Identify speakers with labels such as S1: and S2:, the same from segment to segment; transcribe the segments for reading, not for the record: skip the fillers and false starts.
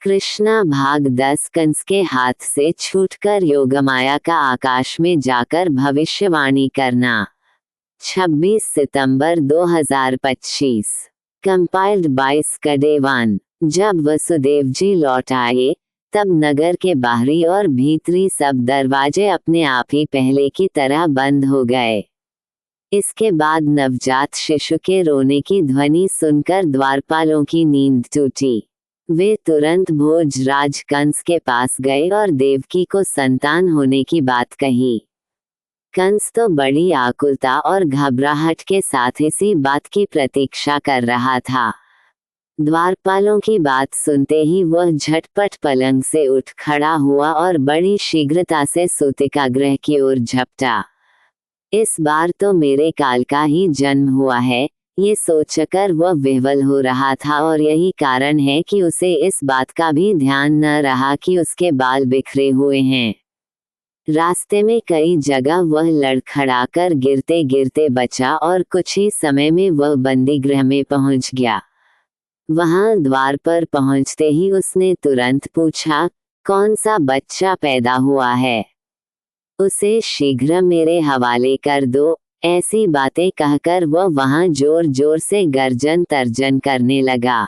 S1: कृष्णा भाग 10 कंस के हाथ से छूटकर योगमाया का आकाश में जाकर भविष्यवाणी करना। 26 सितंबर 2025। Compiled bye स्कडेवान। जब वसुदेव जी लौट आए तब नगर के बाहरी और भीतरी सब दरवाजे अपने आप ही पहले की तरह बंद हो गए। इसके बाद नवजात शिशु के रोने की ध्वनि सुनकर द्वारपालों की नींद टूटी। वे तुरंत भोजराज कंस के पास गए और देवकी को संतान होने की बात कही। कंस तो बड़ी आकुलता और घबराहट के साथ इसी बात की प्रतीक्षा कर रहा था। द्वारपालों की बात सुनते ही वह झटपट पलंग से उठ खड़ा हुआ और बड़ी शीघ्रता से सूतिकागृह की ओर झपटा। इस बार तो मेरे काल का ही जन्म हुआ है, ये सोचकर वह विह्वल हो रहा था और यही कारण है कि उसे इस बात का भी ध्यान न रहा कि उसके बाल बिखरे हुए हैं। रास्ते में कई जगह वह लड़खड़ाकर गिरते गिरते बचा और कुछ ही समय में वह बंदीगृह में पहुंच गया। वहां द्वार पर पहुंचते ही उसने तुरंत पूछा, कौन सा बच्चा पैदा हुआ है? उसे शीघ्र मेरे हवाले कर दो। ऐसी बातें कहकर वह वहां जोर जोर से गर्जन तर्जन करने लगा।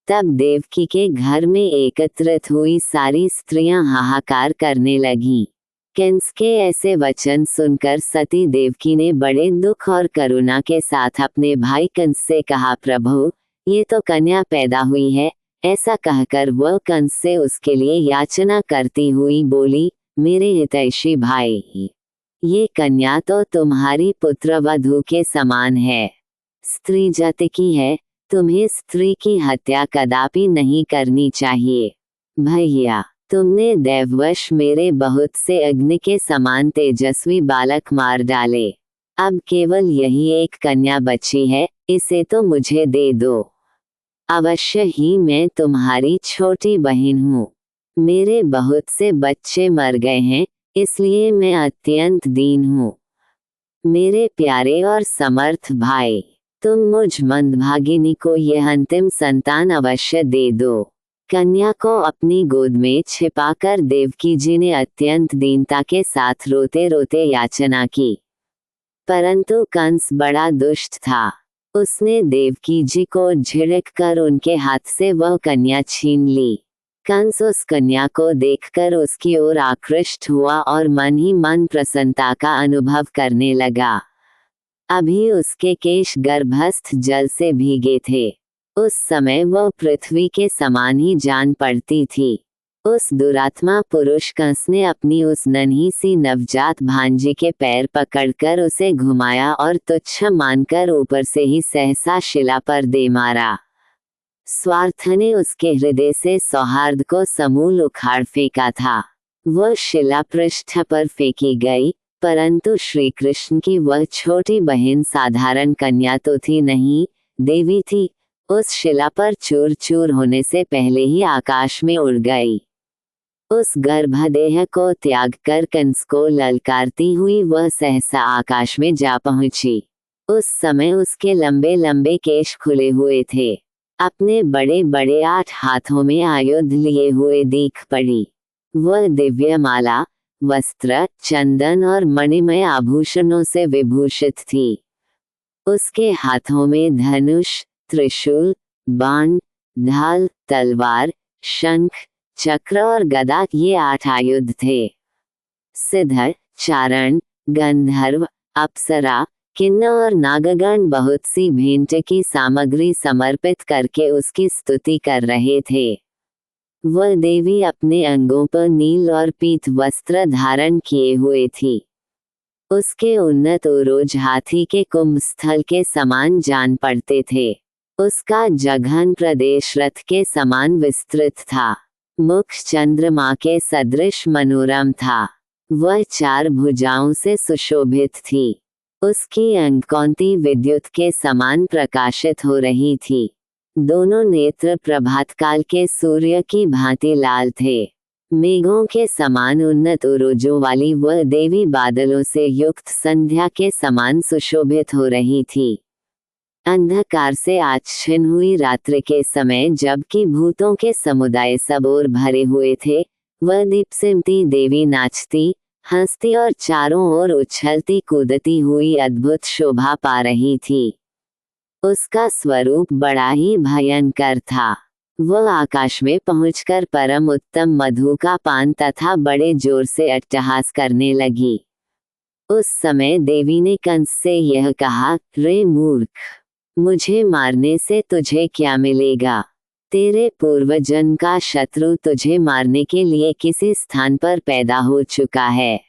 S1: तब देवकी के घर में एकत्रित हुई सारी स्त्रियां हाहाकार करने लगीं। कंस के ऐसे वचन सुनकर सती देवकी ने बड़े दुख और करुणा के साथ अपने भाई कंस से कहा, प्रभु, ये तो कन्या पैदा हुई है। ऐसा कहकर वह कंस से उसके लिए याचना करती हुई बोली, मेरे हितैषी भाई, ये कन्या तो तुम्हारी पुत्रवधू के समान है। स्त्री जाति की है, तुम्हें स्त्री की हत्या कदापि नहीं करनी चाहिए। भैया, तुमने दैववश मेरे बहुत से अग्नि के समान तेजस्वी बालक मार डाले। अब केवल यही एक कन्या बची है, इसे तो मुझे दे दो। अवश्य ही मैं तुम्हारी छोटी बहन हूँ। मेरे बहुत से बच्चे मर गए हैं, इसलिए मैं अत्यंत दीन हूँ। मेरे प्यारे और समर्थ भाई, तुम मुझ मंदभागिनी को यह अंतिम संतान अवश्य दे दो। कन्या को अपनी गोद में छिपाकर देवकी जी ने अत्यंत दीनता के साथ रोते रोते याचना की। परंतु कंस बड़ा दुष्ट था। उसने देवकी जी को झिड़क कर उनके हाथ से वह कन्या छीन ली। कंस उस कन्या को देखकर उसकी ओर आकृष्ट हुआ और मन ही मन प्रसन्नता का अनुभव करने लगा। अभी उसके केश गर्भस्थ जल से भीगे थे। उस समय वह पृथ्वी के समान ही जान पड़ती थी। उस दुरात्मा पुरुष कंस ने अपनी उस नन्ही सी नवजात भांजी के पैर पकड़कर उसे घुमाया और तुच्छ मानकर ऊपर से ही सहसा शिला पर दे मारा। स्वार्थ ने उसके हृदय से सौहार्द को समूल उखाड़ फेंका था। वह शिला पृष्ठ पर फेंकी गई, परंतु श्री कृष्ण की वह छोटी बहन साधारण कन्या तो थी नहीं, देवी थी। उस शिला पर चूर चूर होने से पहले ही आकाश में उड़ गई। उस गर्भदेह को त्याग कर कंस को ललकारती हुई वह सहसा आकाश में जा पहुंची। उस समय उसके लंबे लंबे केश खुले हुए थे। अपने बड़े बड़े 8 हाथों में आयुध लिए हुए दिख पड़ी। वह दिव्य माला, वस्त्र, चंदन और मणिमय आभूषणों से विभूषित थी। उसके हाथों में धनुष, त्रिशूल, बाण, ढाल, तलवार, शंख, चक्र और गदा, ये 8 आयुध थे। सिद्धर, चारण, गंधर्व, अप्सरा, किन्नर और नागगण बहुत सी भेंट की सामग्री समर्पित करके उसकी स्तुति कर रहे थे। वह देवी अपने अंगों पर नील और पीत वस्त्र धारण किए हुए थी। उसके उन्नत उरोज हाथी के कुंभस्थल के समान जान पड़ते थे। उसका जघन प्रदेश रथ के समान विस्तृत था। मुख चंद्रमा के सदृश मनोरम था। वह 4 भुजाओं से सुशोभित थी। उसकी अंगकौंती विद्युत के समान प्रकाशित हो रही थी। दोनों नेत्र प्रभातकाल के सूर्य की भांति लाल थे। मेघों के समान उन्नत उरोजों वाली वह देवी बादलों से युक्त संध्या के समान सुशोभित हो रही थी। अंधकार से आच्छन्न हुई रात्रि के समय जबकि भूतों के समुदाय सब ओर भरे हुए थे, वह दीपसिमती देवी नाचती, हंसती और चारों ओर उछलती कूदती हुई अद्भुत शोभा पा रही थी। उसका स्वरूप बड़ा ही भयंकर था। वह आकाश में पहुंचकर परम उत्तम मधु का पान तथा बड़े जोर से अट्टहास करने लगी। उस समय देवी ने कंस से यह कहा, रे मूर्ख, मुझे मारने से तुझे क्या मिलेगा? तेरे पूर्वजन्म का शत्रु तुझे मारने के लिए किसी स्थान पर पैदा हो चुका है।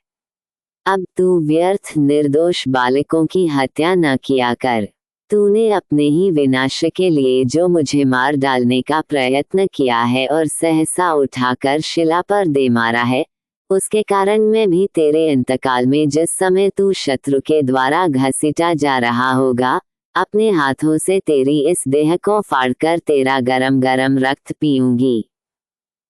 S1: अब तू व्यर्थ निर्दोष बालकों की हत्या न किया कर। तूने अपने ही विनाश के लिए जो मुझे मार डालने का प्रयत्न किया है और सहसा उठाकर शिला पर दे मारा है, उसके कारण मैं भी तेरे अंतकाल में जिस समय तू शत्रु के द्वारा घसीटा जा रहा होगा, अपने हाथों से तेरी इस देह को फाड़कर तेरा गरम गरम रक्त पीऊंगी।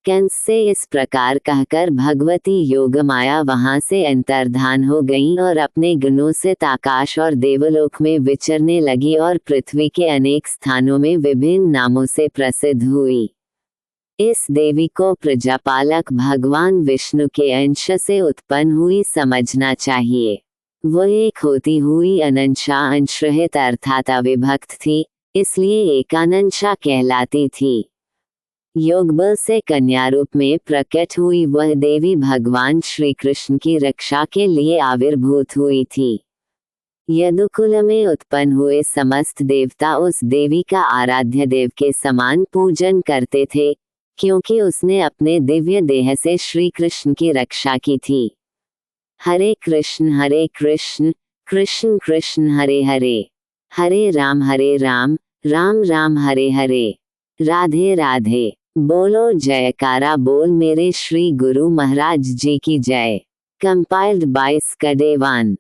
S1: कंस से इस प्रकार कहकर भगवती योगमाया वहां से अंतर्धान हो गईं और अपने गुणों से आकाश और देवलोक में विचरने लगी और पृथ्वी के अनेक स्थानों में विभिन्न नामों से प्रसिद्ध हुई। इस देवी को प्रजापालक भगवान विष्णु के अंश से उत्पन्न हुई समझना चाहिए। वह एक होती हुई अनंशा अंशरहित अर्थात अविभक्त थी, इसलिए एकानंशा कहलाती थी। योग बल से कन्या रूप में प्रकट हुई वह देवी भगवान श्री कृष्ण की रक्षा के लिए आविर्भूत हुई थी। यदुकुल में उत्पन्न हुए समस्त देवता उस देवी का आराध्य देव के समान पूजन करते थे, क्योंकि उसने अपने दिव्य देह से श्री कृष्ण की रक्षा की थी। हरे कृष्ण कृष्ण कृष्ण हरे हरे, हरे राम राम राम हरे हरे, राधे राधे। बोलो जयकारा बोल मेरे श्री गुरु महाराज जी की जय। Compiled by स्कदेवान।